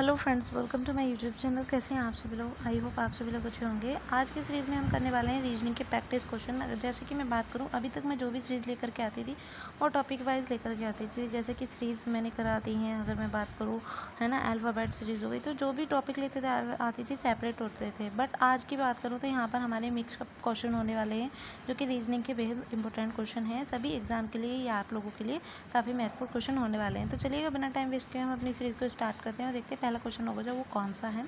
Hello friends, welcome to my YouTube channel. कैसे हैं आप सभी लोग? आई होप आप सभी लोग अच्छे होंगे। आज की सीरीज़ में हम करने वाले हैं रीजनिंग के प्रैक्टिस क्वेश्चन। जैसे कि मैं बात करूं, अभी तक मैं जो भी सीरीज़ लेकर के आती थी वो टॉपिक वाइज लेकर के आती थी। जैसे कि सीरीज़ मैंने कराती हैं, अगर मैं बात करूं, है ना, अल्फ़ाबेट सीरीज़ हो गई, तो जो भी टॉपिक लेते थे आती थी सेपरेट होते थे। बट आज की बात करूँ तो यहाँ पर हमारे मिक्स क्वेश्चन होने वाले हैं, जो कि रीजनिंग के बेहद इंपॉर्टेंट क्वेश्चन हैं सभी एग्जाम के लिए या आप लोगों के लिए काफ़ी महत्वपूर्ण क्वेश्चन होने वाले हैं। तो चलिएगा बिना टाइम वेस्ट किए हम अपनी सीरीज़ को स्टार्ट करते हैं और देखते हैं पहला क्वेश्चन होगा जो वो कौन सा है।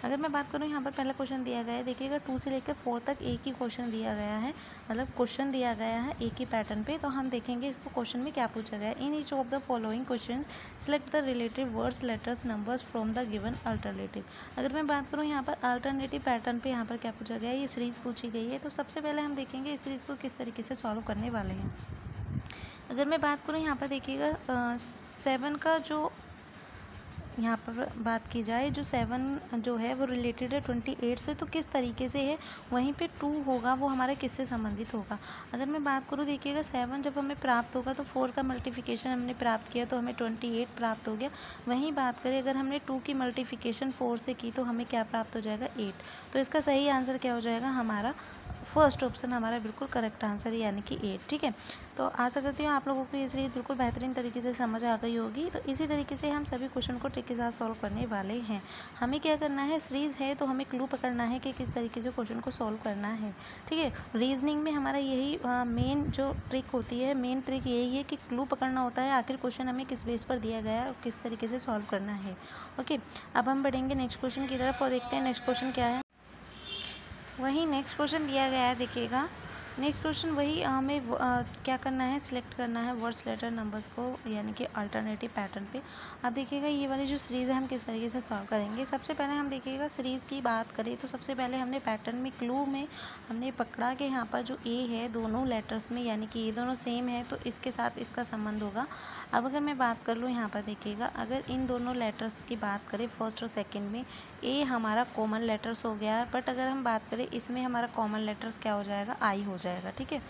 अगर मैं बात करूँ, यहाँ पर पहला क्वेश्चन दिया गया है, देखिएगा 2 से लेकर 4 तक एक ही क्वेश्चन दिया गया है, मतलब क्वेश्चन दिया गया है एक ही पैटर्न पे। तो हम देखेंगे इसको क्वेश्चन में क्या पूछा गया है। In each of the following question select the relative words letters numbers from the given alternative. अगर मैं बात करूँ यहाँ पर अल्टरनेटिव पैटर्न पे यहाँ पर क्या पूछा गया है, ये सीरीज़ पूछी गई है। तो सबसे पहले हम देखेंगे इस सीरीज़ को किस तरीके से सॉल्व करने वाले हैं। अगर मैं बात करूँ यहाँ पर देखिएगा 7 का जो यहाँ पर बात की जाए, जो 7 जो है वो रिलेटेड है 28 से, तो किस तरीके से है। वहीं पे 2 होगा वो हमारा किससे संबंधित होगा। अगर मैं बात करूँ, देखिएगा 7 जब हमें प्राप्त होगा तो 4 का मल्टीप्लिकेशन हमने प्राप्त किया तो हमें 28 प्राप्त हो गया। वहीं बात करें अगर हमने 2 की मल्टीप्लिकेशन 4 से की तो हमें क्या प्राप्त हो जाएगा, 8। तो इसका सही आंसर क्या हो जाएगा, हमारा फर्स्ट ऑप्शन हमारा बिल्कुल करेक्ट आंसर यानी कि 8। ठीक है, तो आशा करती हूँ आप लोगों को ये सीरीज बिल्कुल बेहतरीन तरीके से समझ आ गई होगी। तो इसी तरीके से हम सभी क्वेश्चन को ट्रिक के साथ सॉल्व करने वाले हैं। हमें क्या करना है, सीरीज़ है तो हमें क्लू पकड़ना है कि किस तरीके से क्वेश्चन को सॉल्व करना है। ठीक है, रीजनिंग में हमारा यही मेन जो ट्रिक होती है, मेन ट्रिक यही है कि क्लू पकड़ना होता है, आखिर क्वेश्चन हमें किस बेस पर दिया गया है और किस तरीके से सॉल्व करना है। ओके, अब हम बढ़ेंगे नेक्स्ट क्वेश्चन की तरफ और देखते हैं नेक्स्ट क्वेश्चन क्या है। वही नेक्स्ट क्वेश्चन दिया गया है, देखिएगा नेक्स्ट क्वेश्चन वही हमें क्या करना है, सिलेक्ट करना है वर्ड्स लेटर नंबर्स को यानी कि अल्टरनेटिव पैटर्न पे। अब देखिएगा ये वाली जो सीरीज़ है हम किस तरीके से सॉल्व करेंगे। सबसे पहले हम देखिएगा सीरीज़ की बात करें तो सबसे पहले हमने पैटर्न में क्लू में हमने पकड़ा कि यहाँ पर जो ए है दोनों लेटर्स में यानी कि ये दोनों सेम है तो इसके साथ इसका संबंध होगा। अब अगर मैं बात कर लूँ यहाँ पर देखिएगा, अगर इन दोनों लेटर्स की बात करें फर्स्ट और सेकेंड में, ए हमारा कॉमन लेटर्स हो गया है, बट अगर हम बात करें इसमें हमारा कॉमन लेटर्स क्या हो जाएगा, आई हो जाएगा। ठीक है,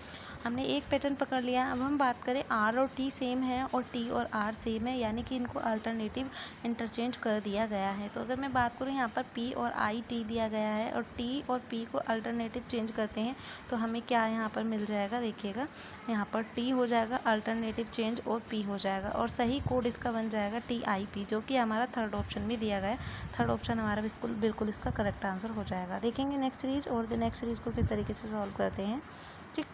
हमने एक पैटर्न पकड़ लिया। अब हम बात करें आर और टी सेम है और टी और आर सेम है, यानी कि इनको अल्टरनेटिव इंटरचेंज कर दिया गया है। तो अगर मैं बात करूँ यहाँ पर पी और आई टी दिया गया है और टी और पी को अल्टरनेटिव चेंज करते हैं तो हमें क्या यहाँ पर मिल जाएगा, देखिएगा यहाँ पर टी हो जाएगा अल्टरनेटिव चेंज और पी हो जाएगा और सही कोड इसका बन जाएगा टी आई पी, जो कि हमारा थर्ड ऑप्शन में दिया गया है। थर्ड ऑप्शन हमारा बिल्कुल इसका करेक्ट आंसर हो जाएगा। देखेंगे नेक्स्ट सीरीज़ और नेक्स्ट सीरीज़ को किस तरीके से सॉल्व करते हैं। ठीक,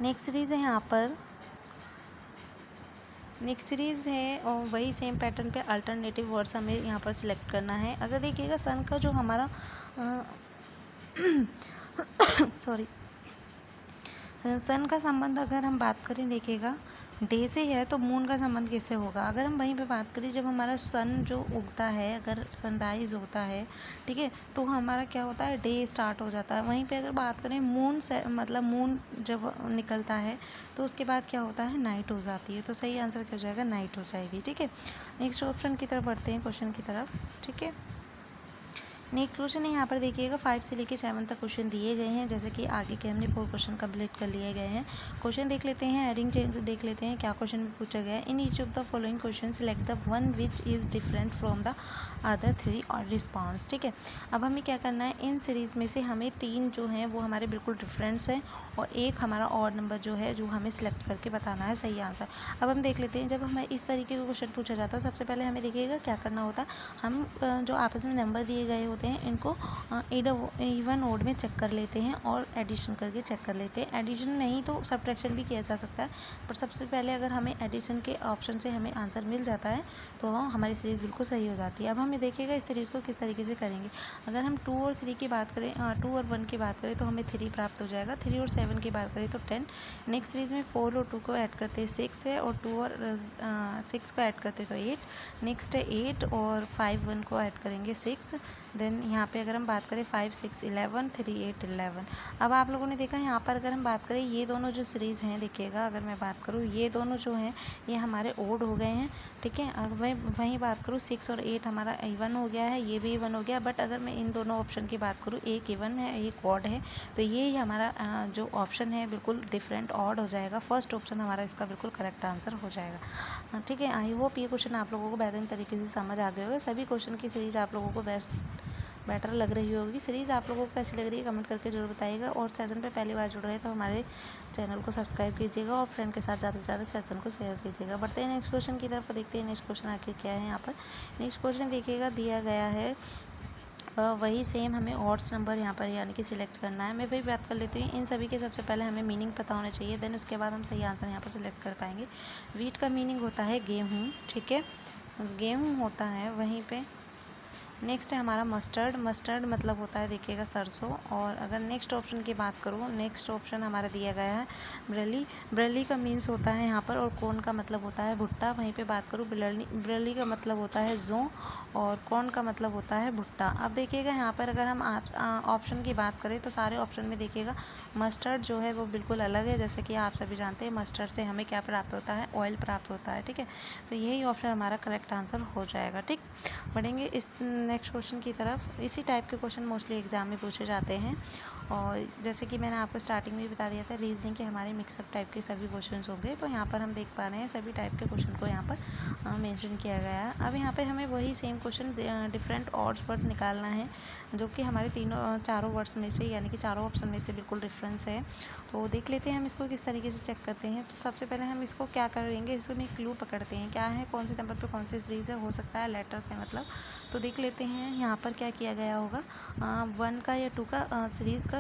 नेक्स्ट सीरीज़ है यहाँ पर, नेक्स्ट सीरीज़ है और वही सेम पैटर्न पे अल्टरनेटिव वर्ड्स हमें यहाँ पर सिलेक्ट करना है। अगर देखिएगा सन का जो हमारा सॉरी सन का संबंध अगर हम बात करें, देखिएगा डे से है तो मून का संबंध किससे होगा। अगर हम वहीं पे बात करें, जब हमारा सन जो उगता है, अगर सनराइज़ होता है, ठीक है, तो हमारा क्या होता है, डे स्टार्ट हो जाता है। वहीं पे अगर बात करें मून से, मतलब मून जब निकलता है तो उसके बाद क्या होता है, नाइट हो जाती है। तो सही आंसर क्या हो जाएगा, नाइट हो जाएगी। ठीक है, नेक्स्ट ऑप्शन की तरफ बढ़ते हैं, क्वेश्चन की तरफ। ठीक है, नेक्स्ट क्वेश्चन है यहाँ पर देखिएगा 5 से लेकर 7 तक क्वेश्चन दिए गए हैं, जैसे कि आगे के हमने 4 क्वेश्चन कंप्लीट कर लिए गए हैं। क्वेश्चन देख लेते हैं, एडिंग देख लेते हैं क्या क्वेश्चन में पूछा गया है। In each of the following question select the one which is different from the other 3 और रिस्पॉन्स। ठीक है, अब हमें क्या करना है, इन सीरीज़ में से हमें 3 जो हैं वो हमारे बिल्कुल डिफरेंट्स हैं और एक हमारा और नंबर जो है जो हमें सिलेक्ट करके बताना है सही आंसर। अब हम देख लेते हैं, जब हमें इस तरीके का क्वेश्चन पूछा जाता है सबसे पहले हमें देखिएगा क्या करना होता है। हम जो आपस में नंबर दिए गए होते हैं इनको इवन ओड में चेक कर लेते हैं और एडिशन करके चेक कर लेते हैं। एडिशन नहीं तो सब्ट्रैक्शन भी किया जा सकता है, पर सबसे पहले अगर हमें एडिशन के ऑप्शन से हमें आंसर मिल जाता है तो हमारी सीरीज़ बिल्कुल सही हो जाती है। अब हमें देखिएगा इस सीरीज़ को किस तरीके से करेंगे। अगर हम 2 और 3 की बात करें, 2 और 1 की बात करें तो हमें 3 प्राप्त हो जाएगा। 3 और 7 की बात करें तो 10। नेक्स्ट सीरीज़ में 4 और 2 को ऐड करते हैं 6 है और 2 और 6 को ऐड करते तो 8। नेक्स्ट है 8 और 5 1 को ऐड करेंगे 6। देन यहाँ पे अगर हम बात करें 5, 6, 11, 3, 8, 11। अब आप लोगों ने देखा यहाँ पर अगर हम बात करें ये दोनों जो सीरीज़ हैं, देखिएगा अगर मैं बात करूँ ये दोनों जो हैं ये हमारे ओड हो गए हैं, ठीक है। अगर मैं वहीं बात करूँ 6 और 8 हमारा इवन हो गया है, ये भी इवन हो गया। बट अगर मैं इन दोनों ऑप्शन की बात करूँ, एक इवन है एक ऑड है, तो ये ही हमारा जो ऑप्शन है बिल्कुल डिफरेंट ऑड हो जाएगा। फर्स्ट ऑप्शन हमारा इसका बिल्कुल करेक्ट आंसर हो जाएगा, ठीक है। आई होप ये क्वेश्चन आप लोगों को बेहतरीन तरीके से समझ आ गए होगा। सभी क्वेश्चन की सीरीज़ आप लोगों को बेटर लग रही होगी। सीरीज़ आप लोगों को कैसी लग रही है कमेंट करके जरूर बताइएगा। और सेशन पे पहली बार जुड़ रहे हैं तो हमारे चैनल को सब्सक्राइब कीजिएगा और फ्रेंड के साथ ज़्यादा से ज़्यादा सेशन को शेयर कीजिएगा। बढ़ते हैं नेक्स्ट क्वेश्चन की तरफ, देखते हैं नेक्स्ट क्वेश्चन आखिर क्या है। यहाँ पर नेक्स्ट क्वेश्चन देखिएगा दिया गया है वही सेम हमें ऑड्स नंबर यहाँ पर यानी कि सिलेक्ट करना है। मैं वही बात कर लेती हूँ। इन सभी के सबसे पहले हमें मीनिंग पता होना चाहिए, देन उसके बाद हम सही आंसर यहाँ पर सिलेक्ट कर पाएंगे। वीट का मीनिंग होता है गेहूँ, ठीक है, गेहूँ होता है। वहीं पे नेक्स्ट है हमारा मस्टर्ड, मस्टर्ड मतलब होता है देखिएगा सरसों। और अगर नेक्स्ट ऑप्शन की बात करूँ, नेक्स्ट ऑप्शन हमारा दिया गया है ब्रेली, ब्रेली का मीन्स होता है यहाँ पर, और कॉर्न का मतलब होता है भुट्टा। वहीं पे बात करूँ ब्रेली, ब्रेली का मतलब होता है जौ, और कॉर्न का मतलब होता है भुट्टा। अब देखिएगा यहाँ पर अगर हम ऑप्शन की बात करें तो सारे ऑप्शन में देखिएगा मस्टर्ड जो है वो बिल्कुल अलग है। जैसे कि आप सभी जानते हैं मस्टर्ड से हमें क्या प्राप्त होता है, ऑयल प्राप्त होता है, ठीक है। तो यही ऑप्शन हमारा करेक्ट आंसर हो जाएगा, ठीक। बढ़ेंगे इस नेक्स्ट क्वेश्चन की तरफ। इसी टाइप के क्वेश्चन मोस्टली एग्जाम में पूछे जाते हैं। और जैसे कि मैंने आपको स्टार्टिंग में भी बता दिया था, रीजनिंग के हमारे मिक्सअप टाइप के सभी क्वेश्चन होंगे। तो यहाँ पर हम देख पा रहे हैं सभी टाइप के क्वेश्चन को यहाँ पर मेंशन किया गया है। अब यहाँ पे हमें वही same question different odds word निकालना है, जो कि हमारे चारों वर्ड्स में से यानी कि चारों ऑप्शन में से बिल्कुल डिफरेंस है। तो देख लेते हैं हम इसको किस तरीके से चेक करते हैं। तो सबसे पहले हम इसको क्या करेंगे, इसको में क्लू पकड़ते हैं, क्या है, कौन से नंबर पर कौन सी सीरीज़ है, हो सकता है लेटर्स है मतलब। तो देख लेते हैं यहाँ पर क्या किया गया होगा। 1 का या 2 का सीरीज़ का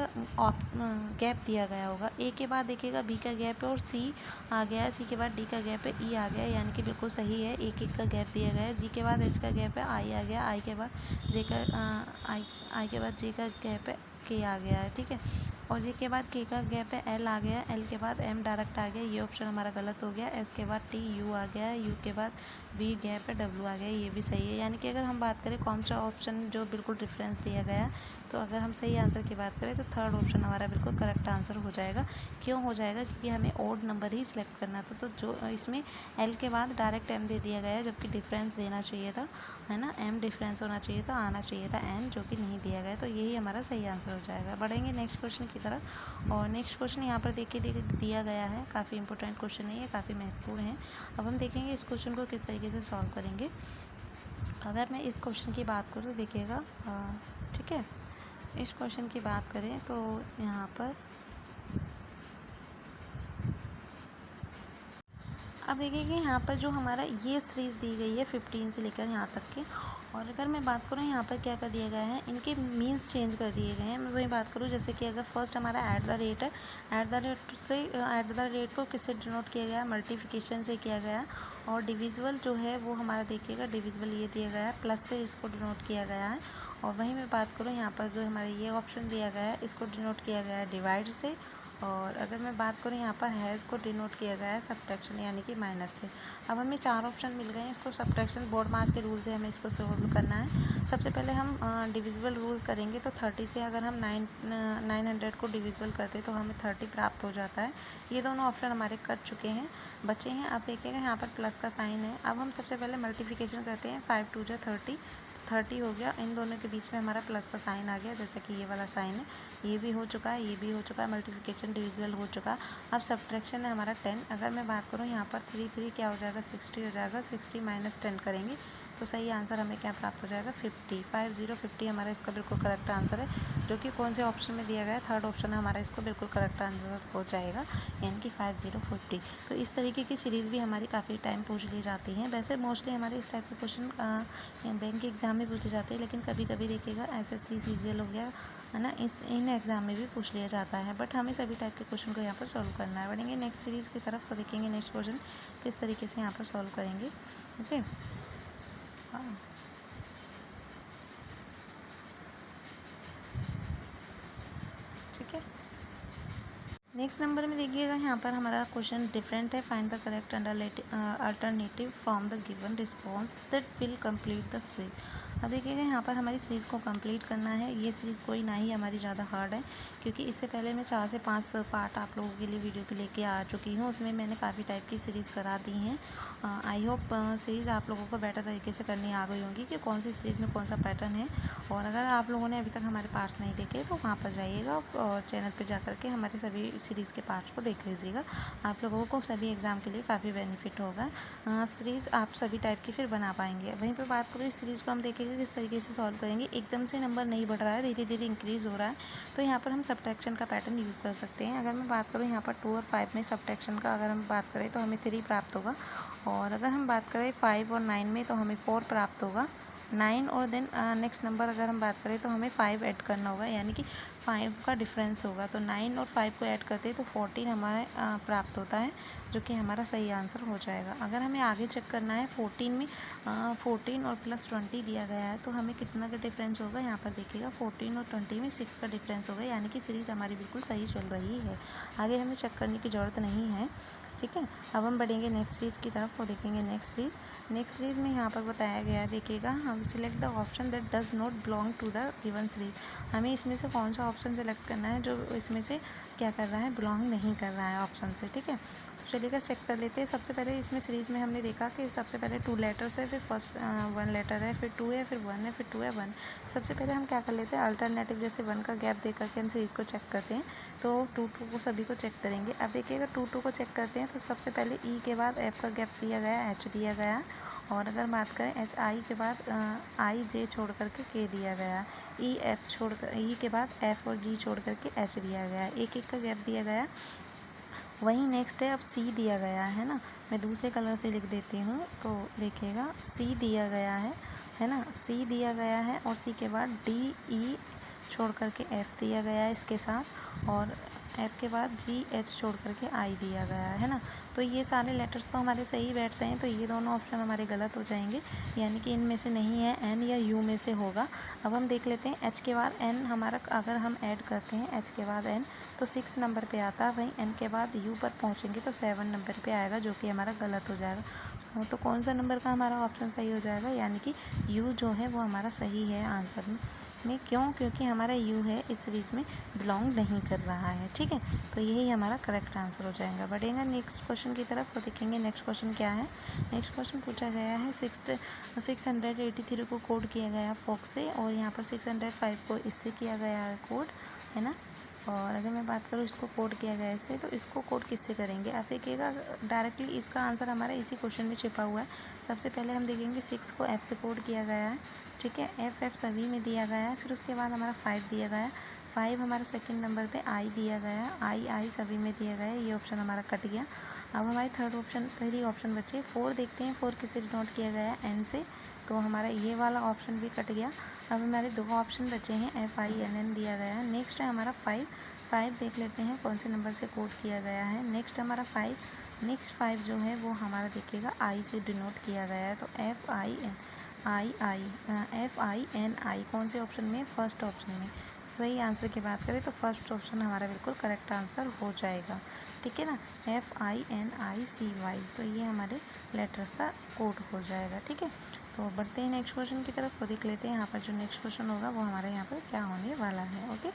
गैप दिया गया होगा। ए के बाद देखिएगा बी का गैप है और सी आ गया है, सी के बाद डी का गैप है, ई आ गया है, यानी कि बिल्कुल सही है। एक एक का गैप दिया गया है। जी के बाद एच का गैप है, आई आ गया, आई के बाद जे का आई के बाद जे का गैप है, के आ गया है, ठीक है। और जे के बाद के का गैप है, एल आ गया, एल के बाद एम डायरेक्ट आ गया, ये ऑप्शन हमारा गलत हो गया। एस के बाद टी, यू आ गया, यू के बाद वी गैप है, डब्ल्यू आ गया, ये भी सही है। यानी कि अगर हम बात करें कौन सा ऑप्शन जो बिल्कुल डिफरेंस दिया गया, तो अगर हम सही आंसर की बात करें तो थर्ड ऑप्शन हमारा बिल्कुल करेक्ट आंसर हो जाएगा। क्यों हो जाएगा, क्योंकि हमें ओड नंबर ही सिलेक्ट करना था। तो जो इसमें एल के बाद डायरेक्ट एम दे दिया गया है, जबकि डिफरेंस देना चाहिए था, है ना, एम डिफरेंस होना चाहिए था, आना चाहिए था एन, जो कि नहीं दिया गया। तो यही हमारा सही आंसर हो जाएगा। बढ़ेंगे नेक्स्ट क्वेश्चन की तरफ। और नेक्स्ट क्वेश्चन यहाँ पर देखिए दिया गया है, काफ़ी इंपॉर्टेंट क्वेश्चन है ये, काफ़ी महत्वपूर्ण है। अब हम देखेंगे इस क्वेश्चन को किस तरीके से सॉल्व करेंगे। अगर मैं इस क्वेश्चन की बात करूँ तो देखिएगा, ठीक है, इस क्वेश्चन की बात करें तो यहाँ पर अब देखिए कि यहाँ पर जो हमारा ये सीरीज़ दी गई है 15 से लेकर यहाँ तक की। और अगर मैं बात करूँ यहाँ पर क्या कर दिया गया है, इनके मीन्स चेंज कर दिए गए हैं। मैं वही बात करूँ जैसे कि अगर फर्स्ट हमारा ऐट द रेट है, ऐट द रेट को किससे डिनोट किया गया, मल्टीप्लिकेशन से किया गया। और डिविजिबल जो है वो हमारा देखिएगा, डिविजिबल ये दिया गया है, प्लस से इसको डिनोट किया गया है। और वहीं मैं बात करूँ यहाँ पर जो हमारे ये ऑप्शन दिया गया है, इसको डिनोट किया गया है डिवाइड से। और अगर मैं बात करूँ यहाँ पर हैज़ को डिनोट किया गया है सब्ट्रैक्शन यानी कि माइनस से। अब हमें 4 ऑप्शन मिल गए हैं, इसको सब्ट्रैक्शन बोर्ड मास के रूल से हमें इसको सोल्व करना है। सबसे पहले हम डिविजिबल रूल करेंगे, तो 30 से अगर हम 900 को डिविजिबल करते तो हमें 30 प्राप्त हो जाता है। ये दोनों ऑप्शन हमारे कट चुके हैं, बचे हैं। अब देखिएगा यहाँ पर प्लस का साइन है। अब हम सबसे पहले मल्टीप्लिकेशन करते हैं, 5 2 जा 30 हो गया। इन दोनों के बीच में हमारा प्लस का साइन आ गया, जैसे कि ये वाला साइन है, ये भी हो चुका है, ये भी हो चुका है, मल्टीप्लिकेशन डिविजिबल हो चुका। अब सब्ट्रैक्शन है हमारा 10। अगर मैं बात करूँ यहाँ पर 3 3 क्या हो जाएगा, 60 हो जाएगा। 60 माइनस 10 करेंगे तो सही आंसर हमें क्या प्राप्त हो जाएगा, 50 हमारा इसका बिल्कुल करेक्ट आंसर है, जो कि कौन से ऑप्शन में दिया गया है, थर्ड ऑप्शन है हमारा, इसको बिल्कुल करेक्ट आंसर हो जाएगा, यानी कि 5050। तो इस तरीके की सीरीज़ भी हमारी काफ़ी टाइम पूछ ली जाती हैं। वैसे मोस्टली हमारे इस टाइप के क्वेश्चन बैंक के एग्ज़ाम में पूछे जाते हैं, लेकिन कभी कभी देखिएगा SSC CGL हो गया है ना, इन एग्ज़ाम में भी पूछ लिया जाता है। बट हमें सभी टाइप के क्वेश्चन को यहाँ पर सॉल्व करना है। बढ़ेंगे नेक्स्ट सीरीज़ की तरफ, तो देखेंगे नेक्स्ट क्वेश्चन किस तरीके से यहाँ पर सॉल्व करेंगे। ओके, हाँ, ठीक है। नेक्स्ट नंबर में देखिएगा यहाँ पर हमारा क्वेश्चन डिफरेंट है। Find the correct alternative from the given response that will complete the series. अब देखिएगा यहाँ पर हमारी सीरीज़ को कंप्लीट करना है। ये सीरीज़ कोई ना ही हमारी ज़्यादा हार्ड है, क्योंकि इससे पहले मैं 4 से 5 पार्ट आप लोगों के लिए वीडियो के लेके आ चुकी हूँ। उसमें मैंने काफ़ी टाइप की सीरीज़ करा दी हैं। आई होप सीरीज़ आप लोगों को बेटर तरीके से करनी आ गई होंगी कि कौन सी सीरीज़ में कौन सा पैटर्न है। और अगर आप लोगों ने अभी तक हमारे पार्ट्स नहीं देखे तो वहाँ पर जाइएगा और चैनल पर जा कर के हमारे सभी सीरीज़ के पार्ट्स को देख लीजिएगा। आप लोगों को सभी एग्ज़ाम के लिए काफ़ी बेनिफिट होगा। सीरीज़ आप सभी टाइप की फिर बना पाएंगे। वहीं पर बात करें इस सीरीज़ को हम देखेंगे किस तरीके से सॉल्व करेंगे। एकदम से नंबर नहीं बढ़ रहा है, धीरे धीरे इंक्रीज़ हो रहा है, तो यहाँ पर हम सब्ट्रैक्शन का पैटर्न यूज़ कर सकते हैं। अगर मैं बात करूँ यहाँ पर 2 और 5 में सब्ट्रैक्शन का अगर हम बात करें तो हमें 3 प्राप्त होगा, और अगर हम बात करें 5 और 9 में तो हमें 4 प्राप्त होगा। 9 और देन नेक्स्ट नंबर अगर हम बात करें तो हमें 5 ऐड करना होगा, यानी कि 5 का डिफरेंस होगा। तो 9 और 5 को ऐड करते हैं तो 14 हमारे प्राप्त होता है, जो कि हमारा सही आंसर हो जाएगा। अगर हमें आगे चेक करना है 14 में 14 और प्लस 20 दिया गया है, तो हमें कितना का डिफरेंस होगा यहाँ पर देखिएगा। 14 और 20 में 6 का डिफरेंस होगा, यानी कि सीरीज़ हमारी बिल्कुल सही चल रही है। आगे हमें चेक करने की ज़रूरत नहीं है, ठीक है। अब हम बढ़ेंगे नेक्स्ट सीरीज़ की तरफ और देखेंगे नेक्स्ट सीरीज़ में यहाँ पर बताया गया है, देखिएगा, हम select the option that does not belong to the given series. हमें इसमें से कौन सा ऑप्शन सेलेक्ट करना है जो इसमें से क्या कर रहा है, बिलोंग नहीं कर रहा है ऑप्शन से, ठीक है। तो चलिएगा चेक कर लेते हैं। सबसे पहले इसमें सीरीज़ में हमने देखा कि सबसे पहले 2 लेटर्स है, फिर फर्स्ट 1 लेटर है, फिर 2 है, फिर 1 है, फिर 2 है, 1। सबसे पहले हम क्या कर लेते हैं, अल्टरनेटिव जैसे 1 का गैप दे करके हम सीरीज़ को चेक करते हैं। तो 2 को सभी को चेक करेंगे। अब देखिएगा 2 को चेक करते हैं तो सबसे पहले ई के बाद एफ का गैप दिया गया, एच दिया गया, और अगर बात करें एच आई के बाद आई जे छोड़ करके के दिया गया, ई एफ छोड़ कर ई के बाद एफ और जी छोड़ करके एच दिया गया, एक का गैप दिया गया। वहीं नेक्स्ट है अब सी दिया गया है ना, मैं दूसरे कलर से लिख देती हूँ। तो देखिएगा सी दिया गया है ना, सी दिया गया है, और सी के बाद डी ई छोड़ करके एफ़ दिया गया है इसके साथ, और एफ़ के बाद जी एच छोड़ करके आई दिया गया है ना। तो ये सारे लेटर्स तो हमारे सही बैठ रहे हैं, तो ये दोनों ऑप्शन हमारे गलत हो जाएंगे, यानी कि इनमें से नहीं है, एन या यू में से होगा। अब हम देख लेते हैं एच के बाद एन हमारा, अगर हम ऐड करते हैं एच के बाद एन तो 6 नंबर पे आता है, वहीं एन के बाद यू पर पहुँचेंगे तो 7 नंबर पे आएगा, जो कि हमारा गलत हो जाएगा। तो कौन सा नंबर का हमारा ऑप्शन सही हो जाएगा, यानी कि यू जो है वो हमारा सही है आंसर में। क्यों? क्योंकि हमारा यू है इस सीरीज़ में बिलोंग नहीं कर रहा है, ठीक है। तो यही हमारा करेक्ट आंसर हो जाएगा। बढ़ेगा नेक्स्ट क्वेश्चन की तरफ, तो देखेंगे नेक्स्ट क्वेश्चन क्या है। नेक्स्ट क्वेश्चन पूछा गया है 683 को कोड किया गया फॉक्स से, और यहाँ पर 605 को इससे किया गया है कोड, है ना। और अगर मैं बात करूँ इसको कोड किया गया इससे, तो इसको कोड किससे करेंगे। आप देखिएगा डायरेक्टली इसका आंसर हमारा इसी क्वेश्चन में छिपा हुआ है। सबसे पहले हम देखेंगे 6 को एफ़ से कोड किया गया है, ठीक है। एफ़ सभी में दिया गया है, फिर उसके बाद हमारा 5 दिया गया है, 5 हमारा सेकंड नंबर पे आई दिया गया है, आई सभी में दिया गया है, ये ऑप्शन हमारा कट गया। अब हमारे 3 ऑप्शन बचे। 4 देखते हैं, 4 किससे डिनोट किया गया है, एन से, तो हमारा ये वाला ऑप्शन भी कट गया। अब हमारे 2 ऑप्शन बचे हैं, FINN दिया गया है। नेक्स्ट है हमारा 5 देख लेते हैं कौन से नंबर से कोड किया गया है। नेक्स्ट हमारा 5 जो है वो हमारा देखिएगा आई से डिनोट किया गया है, तो FINI कौन से ऑप्शन में, फर्स्ट ऑप्शन में। सही आंसर की बात करें तो फर्स्ट ऑप्शन हमारा बिल्कुल करेक्ट आंसर हो जाएगा, ठीक है ना। FINICY, तो ये हमारे लेटर्स का कोड हो जाएगा, ठीक है। तो बढ़ते हैं नेक्स्ट क्वेश्चन की तरफ, तो देख लेते हैं यहाँ पर जो नेक्स्ट क्वेश्चन होगा वो हमारे यहाँ पर क्या होने वाला है। ओके,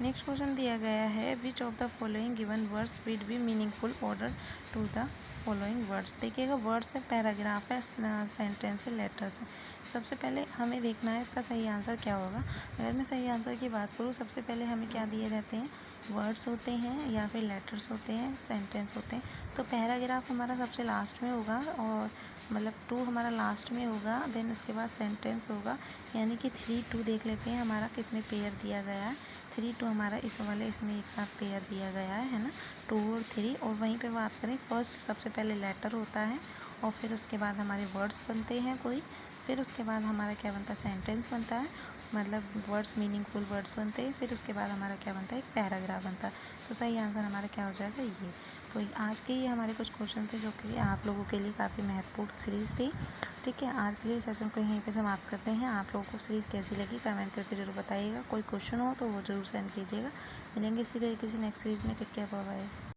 नेक्स्ट क्वेश्चन दिया गया है, which of the following given words with be meaningful order to the following words. देखिएगा वर्ड्स है, पैराग्राफ है, सेंटेंस है, लेटर्स है। सबसे पहले हमें देखना है इसका सही आंसर क्या होगा। अगर मैं सही आंसर की बात करूँ, सबसे पहले हमें क्या दिए रहते हैं, वर्ड्स होते हैं या फिर लेटर्स होते हैं, सेंटेंस होते हैं। तो पैराग्राफ हमारा सबसे लास्ट में होगा, और मतलब 2 हमारा लास्ट में होगा, देन उसके बाद सेंटेंस होगा, यानी कि 3 2 देख लेते हैं हमारा किस में पेयर दिया गया है। 3 2 हमारा इस वाले इसमें एक साथ पेयर दिया गया है ना, 2 और 3। और वहीं पे बात करें, फर्स्ट सबसे पहले लेटर होता है, और फिर उसके बाद हमारे वर्ड्स बनते हैं कोई, फिर उसके बाद हमारा क्या बनता है, सेंटेंस बनता है, मतलब वर्ड्स मीनिंगफुल वर्ड्स बनते हैं, फिर उसके बाद हमारा क्या बनता है, एक पैराग्राफ बनता है। तो सही आंसर हमारा क्या हो जाएगा, ये। तो आज के ये हमारे कुछ क्वेश्चन थे जो कि आप लोगों के लिए काफ़ी महत्वपूर्ण सीरीज़ थी, ठीक है। आज के लिए सेशन को यहीं पे समाप्त करते हैं। आप लोगों को सीरीज़ कैसी लगी कमेंट करके जरूर बताइएगा। कोई क्वेश्चन हो तो वो ज़रूर सेंड कीजिएगा। मिलेंगे इसी तरीके से नेक्स्ट सीरीज़ में। Take care, bye bye.